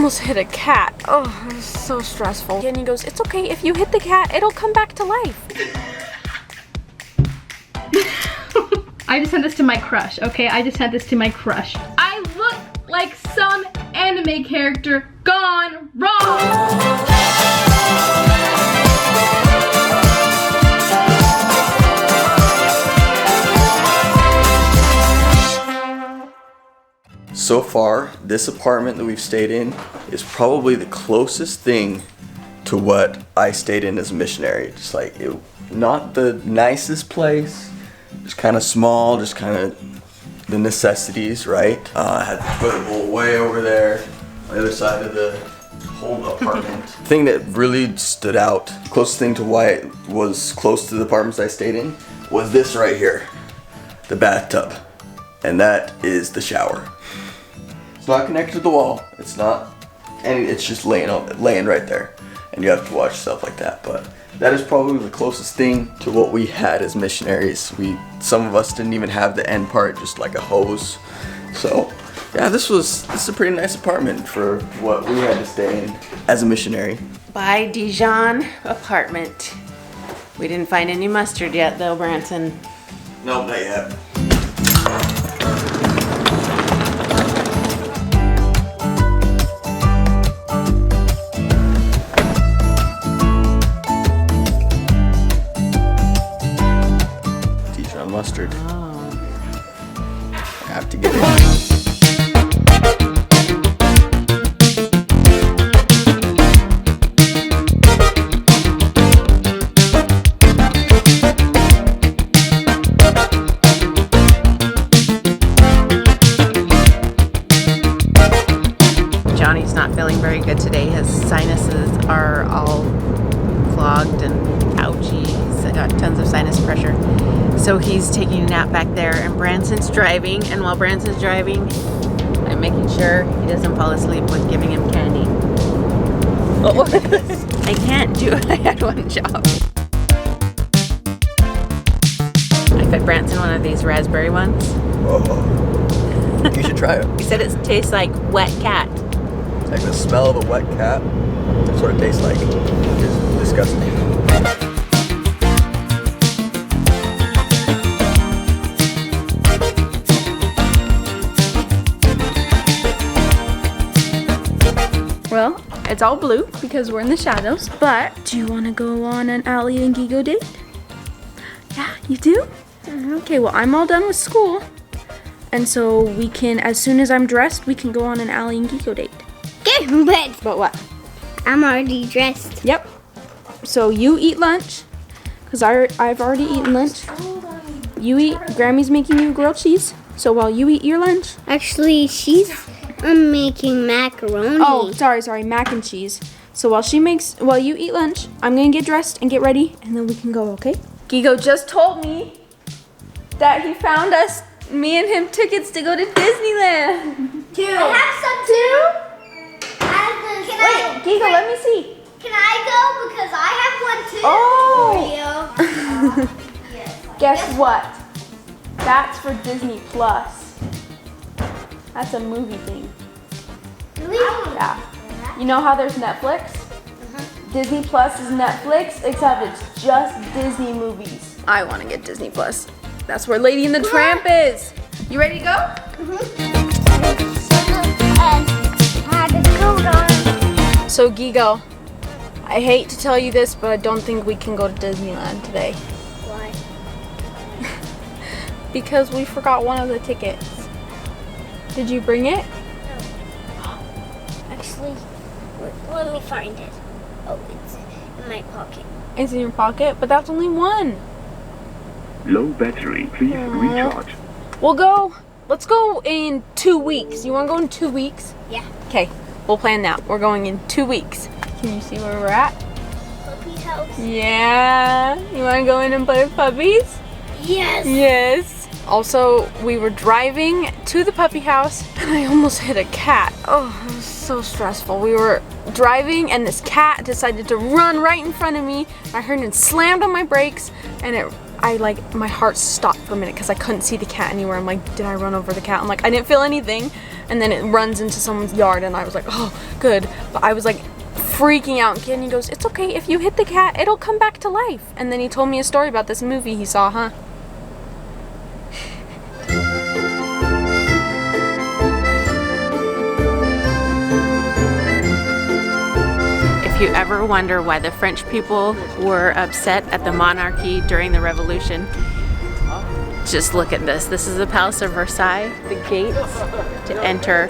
almost hit a cat. Oh, it was so stressful. And he goes, it's okay, if you hit the cat, it'll come back to life. I just sent this to my crush, okay? I just sent this to my crush. I look like some anime character gone wrong. So far, this apartment that we've stayed in is probably the closest thing to what I stayed in as a missionary. Just like, not the nicest place, just kind of small, just kind of the necessities, right? I had the toilet bowl way over there, on the other side of the whole apartment. The thing that really stood out, closest thing to why it was close to the apartments I stayed in, was this right here, the bathtub. And that is the shower. It's not connected to the wall. It's not, and it's just laying right there. And you have to watch stuff like that. But that is probably the closest thing to what we had as missionaries. Some of us didn't even have the end part, just like a hose. So yeah, this is a pretty nice apartment for what we had to stay in as a missionary. By Dijon apartment. We didn't find any mustard yet though, Branson. Nope, not yet. Mustard. Oh. I have to get it. Johnny's not feeling very good today. His sinuses are all clogged and ouchy. He's got tons of sinus pressure. So he's taking a nap back there and Branson's driving, and while Branson's driving, I'm making sure he doesn't fall asleep with giving him candy. Oh, I can't do it. I had one job. I fed Branson one of these raspberry ones. Oh, you should try it. He said it tastes like wet cat. It's like the smell of a wet cat. That's what it tastes like. It's disgusting. Well, it's all blue because we're in the shadows, but do you want to go on an Ali and Gigo date? Yeah, you do? Okay, well, I'm all done with school. And so we can, as soon as I'm dressed, we can go on an Ali and Gigo date. Good, But what? I'm already dressed. Yep. So you eat lunch, because I've already eaten lunch. You eat, Grammy's making you grilled cheese. So while you eat your lunch. Actually, she's making macaroni. Oh, sorry, mac and cheese. So while you eat lunch, I'm gonna get dressed and get ready, and then we can go, okay? Gigo just told me that he found us, me and him, tickets to go to Disneyland. I have some too. Wait, Gigo, let me see. Can I go? Because I have one too. Oh. Yes. Guess what? That's for Disney Plus. That's a movie thing. Really? Yeah. You know how there's Netflix? Disney Plus is Netflix, except it's just Disney movies. I want to get Disney Plus. That's where Lady and the Tramp is. You ready to go? So Gigo, I hate to tell you this, but I don't think we can go to Disneyland today. Why? Because we forgot one of the tickets. Did you bring it? No. Actually, let me find it. Oh, it's in my pocket. It's in your pocket, but that's only one. Low battery, please recharge. Let's go in 2 weeks. You wanna go in 2 weeks? Yeah. Okay, we'll plan that. We're going in 2 weeks. Can you see where we're at? Puppy's house. Yeah. You wanna go in and play with puppies? Yes. Yes. Also, we were driving to the puppy house and I almost hit a cat. Oh, it was so stressful. We were driving and this cat decided to run right in front of me. I heard it slammed on my brakes and it my heart stopped for a minute because I couldn't see the cat anywhere. I'm like, did I run over the cat? I'm like, I didn't feel anything. And then it runs into someone's yard and I was like, oh, good. But I was like freaking out. And Kenny goes, it's okay. If you hit the cat, it'll come back to life. And then he told me a story about this movie he saw, huh? If you ever wonder why the French people were upset at the monarchy during the Revolution, just look at this. This is the Palace of Versailles. The gates to enter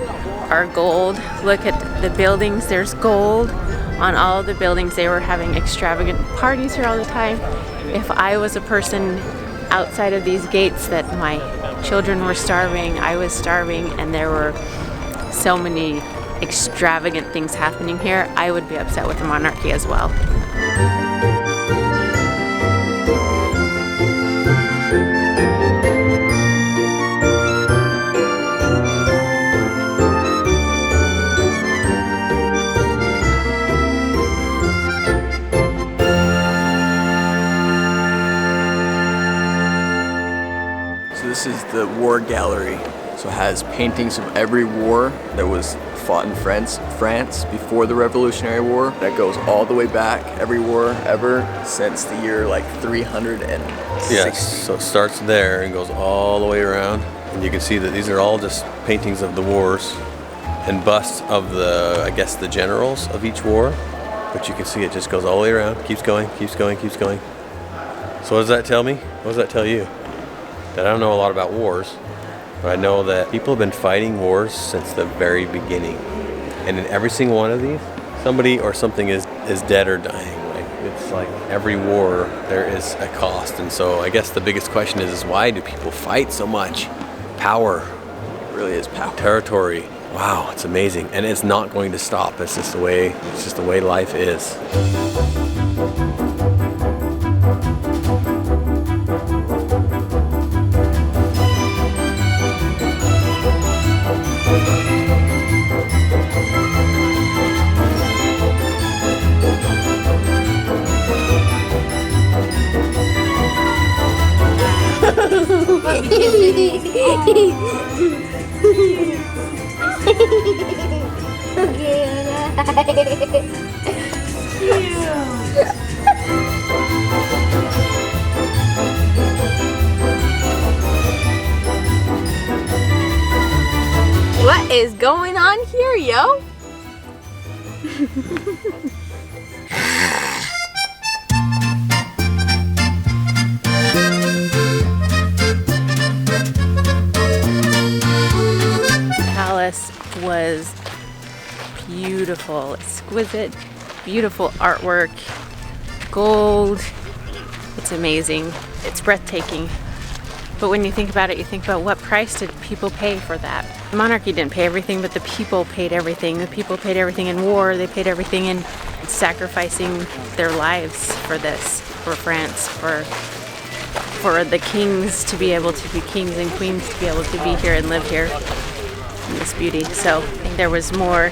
are gold. Look at the buildings. There's gold on all of the buildings. They were having extravagant parties here all the time. If I was a person outside of these gates that my children were starving, I was starving, and there were so many extravagant things happening here, I would be upset with the monarchy as well. So this is the war gallery. So it has paintings of every war that was fought in France before the Revolutionary War. That goes all the way back, every war ever since the year like 360. Yes, so it starts there and goes all the way around. And you can see that these are all just paintings of the wars and busts of the, I guess, the generals of each war. But you can see it just goes all the way around, keeps going, keeps going, keeps going. So what does that tell me? What does that tell you? That I don't know a lot about wars. But I know that people have been fighting wars since the very beginning. And in every single one of these, somebody or something is dead or dying. Like, it's like every war, there is a cost. And so I guess the biggest question is why do people fight so much? Power. It really is power. Territory. Wow, it's amazing. And it's not going to stop. It's just the way life is. What is going on here, yo? Palace was beautiful, exquisite, beautiful artwork, gold. It's amazing. It's breathtaking. But when you think about it, you think about what price did people pay for that? The monarchy didn't pay everything, but the people paid everything. The people paid everything in war. They paid everything in sacrificing their lives for this, for France, for the kings to be able to be kings and queens to be able to be here and live here in this beauty. So I think there was more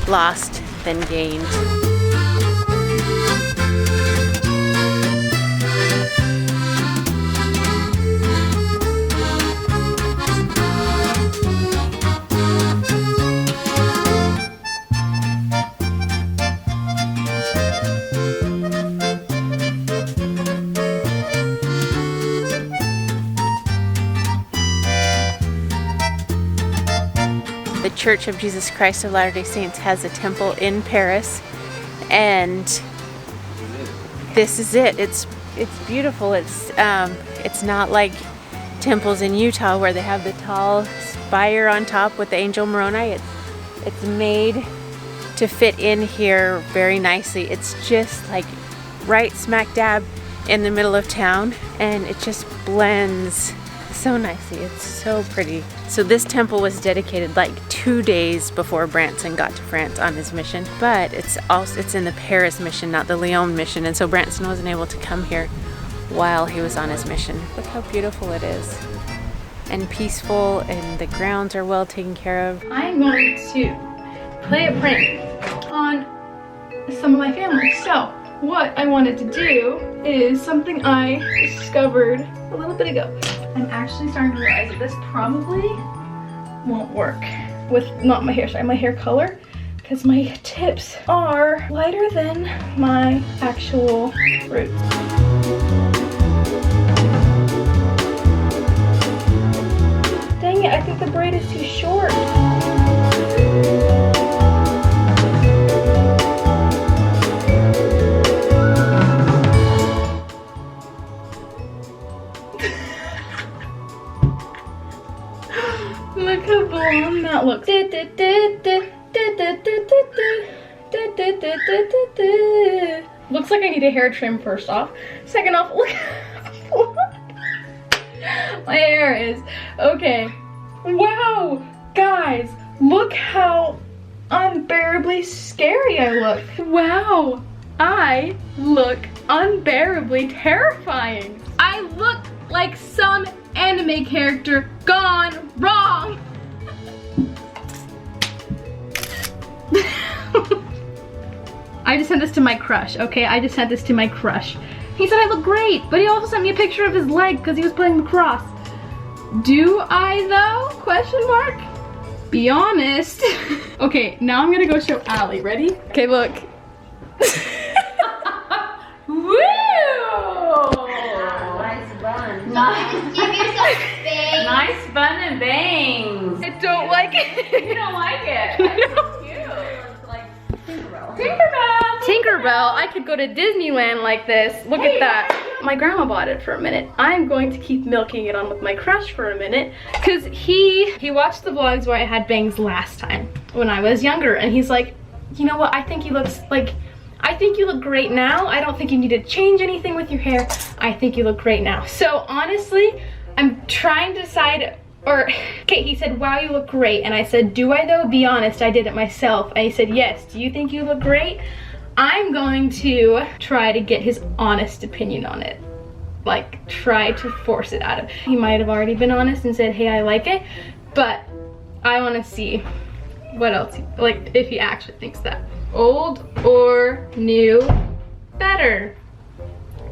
lost than gained. The Church of Jesus Christ of Latter-day Saints has a temple in Paris, and this is it. It's beautiful. It's not like temples in Utah where they have the tall spire on top with the angel Moroni. It's made to fit in here very nicely. It's just like right smack dab in the middle of town, and it just blends so nicely. It's so pretty. So this temple was dedicated like 2 days before Branson got to France on his mission, but it's in the Paris mission, not the Lyon mission, and so Branson wasn't able to come here while he was on his mission. Look how beautiful it is, and peaceful, and the grounds are well taken care of. I'm going to play a prank on some of my family. So what I wanted to do is something I discovered a little bit ago. I'm actually starting to realize that this probably won't work with not my hair, sorry, my hair color, because my tips are lighter than my actual roots. Dang it, I think the braid is too short. Look how blonde that looks. Looks like I need a hair trim first off. Second off, look my hair is. Okay. Wow, guys, look how unbearably scary I look. Wow, I look unbearably terrifying. I look like some anime character gone wrong. I just sent this to my crush, okay? I just sent this to my crush. He said I look great, but he also sent me a picture of his leg because he was playing lacrosse. Do I though? Question mark? Be honest. Okay, now I'm gonna go show Allie. Ready? Okay, look. Woo! Nice bun. Give yourself space. Nice bun and bangs. I don't like it. You don't like it? That's cute. It's like Tinkerbell. Tinkerbell, I could go to Disneyland like this. Look at that. My grandma bought it for a minute. I'm going to keep milking it on with my crush for a minute because he watched the vlogs where I had bangs last time when I was younger, and he's like, you know what, I think you look great now. I don't think you need to change anything with your hair. I think you look great now. So honestly, I'm trying to decide. Okay, he said, wow, you look great. And I said, do I though? Be honest, I did it myself. And he said, yes, do you think you look great? I'm going to try to get his honest opinion on it. Like, try to force it out of him. He might have already been honest and said, hey, I like it. But I want to see what else, like, if he actually thinks that. Old or new, better.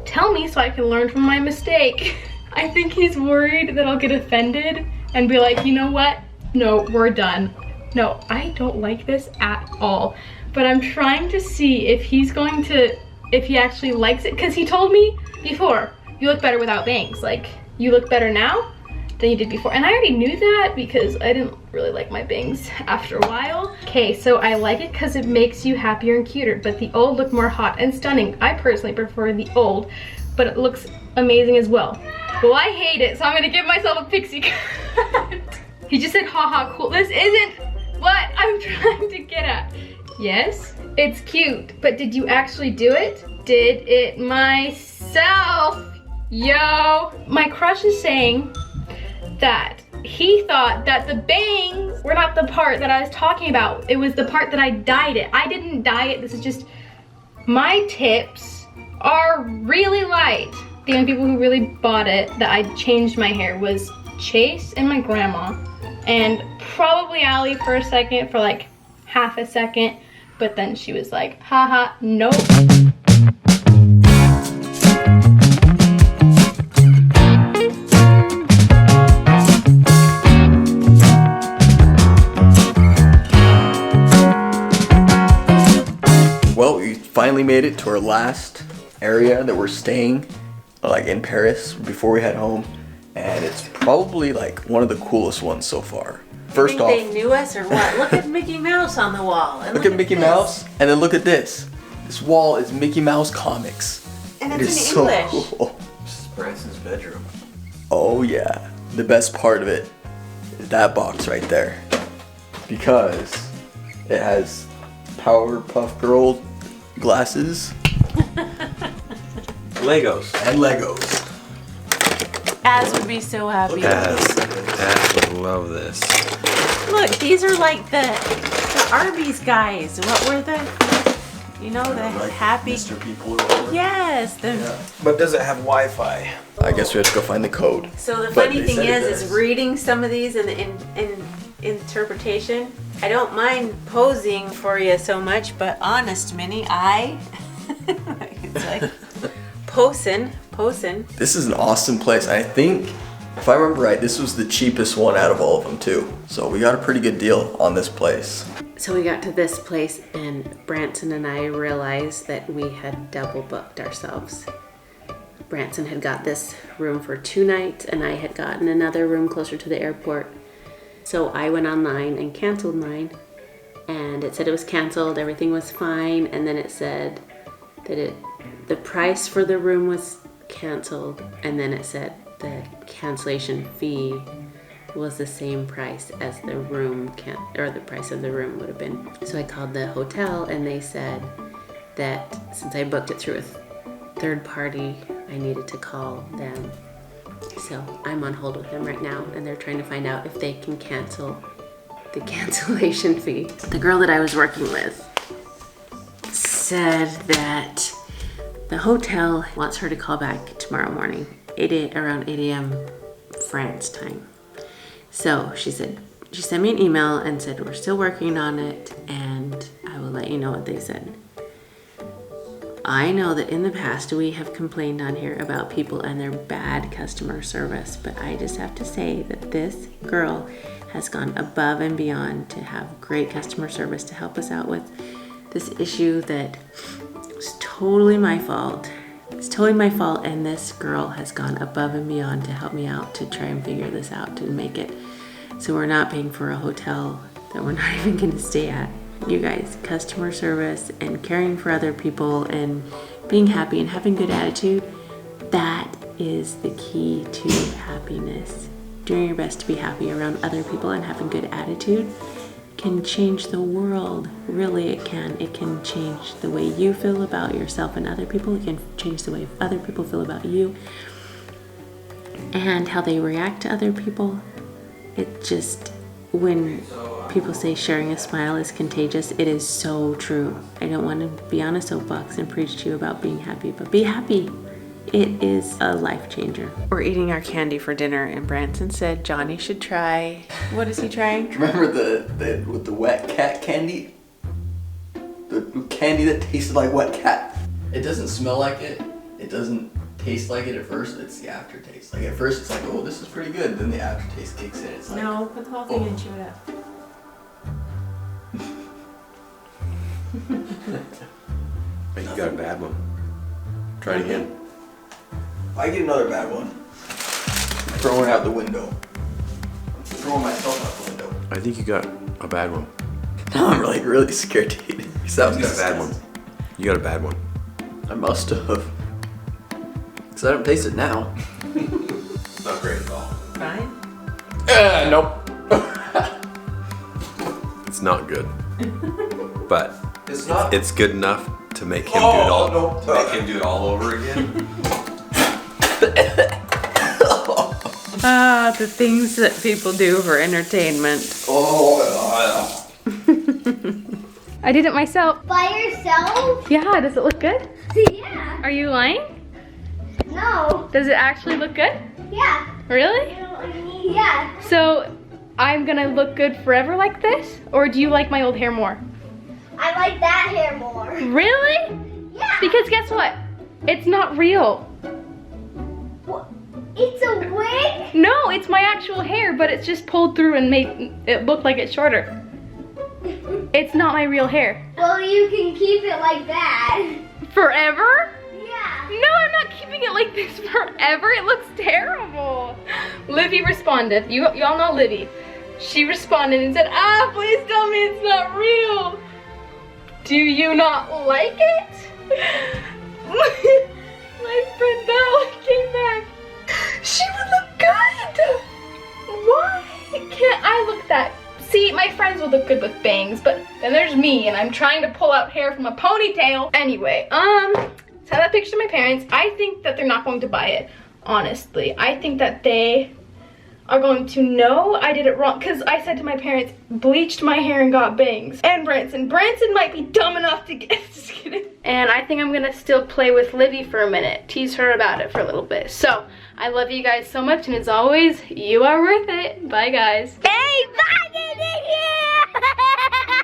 Tell me so I can learn from my mistake. I think he's worried that I'll get offended and be like, you know what? No, we're done. No, I don't like this at all. But I'm trying to see if he's going to, if he actually likes it. Because he told me before, you look better without bangs. Like, you look better now than you did before. And I already knew that because I didn't really like my bangs after a while. Okay, so I like it because it makes you happier and cuter. But the old look more hot and stunning. I personally prefer the old, but it looks amazing as well. Well, I hate it, so I'm gonna give myself a pixie cut. He just said, haha, cool. This isn't what I'm trying to get at. Yes, it's cute, but did you actually do it? Did it myself, yo. My crush is saying that he thought that the bangs were not the part that I was talking about. It was the part that I dyed it. I didn't dye it, this is just, my tips are really light. The only people who really bought it that I changed my hair was Chase and my grandma, and probably Allie for a second, for like half a second, but then she was like, haha, nope. Well, we finally made it to our last area that we're staying, like in Paris, before we head home, and it's probably like one of the coolest ones so far. First off, they knew us or what? Look at Mickey Mouse on the wall. And look at Mickey Mouse, and then look at this. This wall is Mickey Mouse comics. And it it's is in so English. cool. This is Branson's bedroom. Oh yeah, the best part of it is that box right there, because it has Powerpuff Girl glasses. Legos. And Legos. Az would be so happy. Az would love this. Look, these are like the Arby's guys. What were the, you know, the Like happy. Mr. People or whatever. Yes. The, Yeah. But does it have Wi-Fi? I guess we have to go find the code. So the But funny they thing said it is does. reading some of these in interpretation. I don't mind posing for you so much, but honest, Minnie, it's like Posen. This is an awesome place. I think, if I remember right, this was the cheapest one out of all of them too. So we got a pretty good deal on this place. So we got to this place and Branson and I realized that we had double booked ourselves. Branson had got this room for 2 nights and I had gotten another room closer to the airport. So I went online and canceled mine, and it said it was canceled, everything was fine, and then it said that the price for the room was canceled, and then it said the cancellation fee was the same price as the room or the price of the room would have been. So I called the hotel and they said that since I booked it through a third party, I needed to call them. So I'm on hold with them right now and they're trying to find out if they can cancel the cancellation fee. The girl that I was working with said that the hotel wants her to call back tomorrow morning, around 8 a.m. France time. So she sent me an email and said, we're still working on it and I will let you know what they said. I know that in the past we have complained on here about people and their bad customer service, but I just have to say that this girl has gone above and beyond to have great customer service to help us out with this issue that was totally my fault. It's totally my fault, and this girl has gone above and beyond to help me out to try and figure this out, to make it so we're not paying for a hotel that we're not even going to stay at. You guys, customer service and caring for other people and being happy and having good attitude, that is the key to happiness. Doing your best to be happy around other people and having good attitude can change the world. Really, it can. It can change the way you feel about yourself and other people. It can change the way other people feel about you and how they react to other people. It just, when people say sharing a smile is contagious, it is so true. I don't want to be on a soapbox and preach to you about being happy, but be happy. It is a life changer. We're eating our candy for dinner and Branson said Johnny should try. What is he trying? Remember with the wet cat candy? The candy that tasted like wet cat. It doesn't smell like it. It doesn't taste like it at first. It's the aftertaste. Like at first it's like, oh, this is pretty good. Then the aftertaste kicks in. It's like, No, put the whole thing and chew it up. But you got a bad one. Try it again. If I get another bad one, I'm throwing it out the window. I'm throwing myself out the window. I think you got a bad one. Now I'm really scared to eat it. That was You got a bad one. You got a bad one. I must have. Because I don't taste it now. It's not great at all. Fine. Nope. It's not good. But It's not. it's good enough to make him do it all. no. To make him do it all over again. The things that people do for entertainment. Oh, I did it myself. By yourself? Yeah, does it look good? Yeah. Are you lying? No. Does it actually look good? Yeah. Really? Yeah. So I'm gonna look good forever like this? Or do you like my old hair more? I like that hair more. Really? Yeah. Because guess what? It's not real. What? It's a wig? No, it's my actual hair, but it's just pulled through and made it look like it's shorter. It's not my real hair. Well, you can keep it like that. Forever? Yeah. No, I'm not keeping it like this forever. It looks terrible. Livy responded. You all know Livy. She responded and said, please tell me it's not real. Do you not like it? My friend Belle came back. She would look good. Why can't I look that? See, my friends would look good with bangs, but then there's me, and I'm trying to pull out hair from a ponytail. Anyway, send that picture to my parents. I think that they're not going to buy it, honestly. I think that they are going to know I did it wrong, because I said to my parents, bleached my hair and got bangs. And Branson might be dumb enough to get, just kidding. And I think I'm gonna still play with Livy for a minute, tease her about it for a little bit. So, I love you guys so much, and as always, you are worth it. Bye, guys. Hey, bye, in here!